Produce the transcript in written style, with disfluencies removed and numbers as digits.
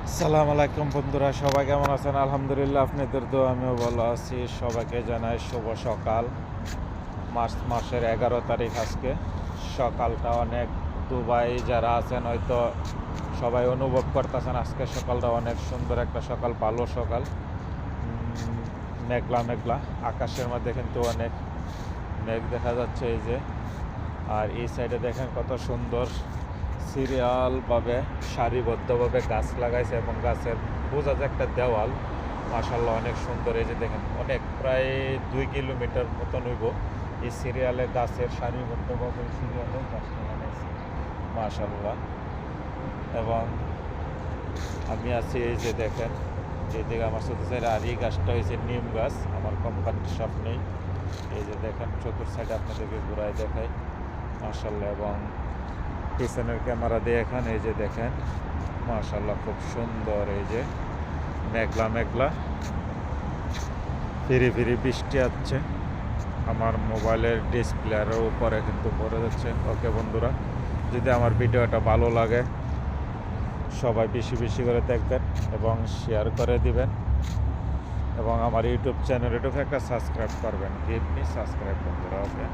আসসালামু আলাইকুম বন্ধুরা, সবাই কেমন আছেন? আলহামদুলিল্লাহ, আপনাদের তো আমিও ভালো আছি। সবাইকে জানাই শুভ সকাল। মার্চ মাসের 11 তারিখ আজকে। সকালটা অনেক, দুবাই যারা আছেন হয়তো সবাই অনুভব করতেছেন আজকের সকালটা অনেক সুন্দর একটা সকাল, ভালো সকাল। মেঘলা মেঘলা আকাশের মধ্যে কিন্তু অনেক মেঘ দেখা যাচ্ছে এই যে। আর এই সাইডে দেখেন কত সুন্দর সিরিয়ালভাবে সারিবদ্ধভাবে গাছ লাগাইছে এবং গাছের বোঝা যায় একটা দেওয়াল। মাশাল্লাহ অনেক সুন্দর। এই যে দেখেন অনেক প্রায় 2 কিলোমিটার মতন হইব এই সিরিয়ালে গাছের সারিবদ্ধভাবে সিরিয়ালে গাছটা লাগাইছে মাশাল্লাহ। এবং আমি আছি এই যে দেখেন যেদিকে আমার চতুর্থ সাইডে, আর এই গাছটা হয়েছে নিম গাছ, আমার কোম্পানির সামনেই। এই যে দেখেন চতুর্থ সাইডে আপনাদেরকে ঘুরায় দেখাই মাশাল্লাহ। এবং পিছনের ক্যামেরা দিয়ে এখানে এই যে দেখেন মাশাল্লাহ খুব সুন্দর। এই যে মেঘলা মেঘলা ফিরি ফিরি বৃষ্টি আসছে, আমার মোবাইলের ডিসপ্লের উপরে কিন্তু পড়ে যাচ্ছে। ওকে বন্ধুরা, যদি আমার ভিডিওটা ভালো লাগে সবাই বেশি বেশি করে দেখবেন এবং শেয়ার করে দিবেন এবং আমার ইউটিউব চ্যানেলটাকে একটা সাবস্ক্রাইব করবেন। গিভ মি সাবস্ক্রাইব বন্ধুরা। ওকে।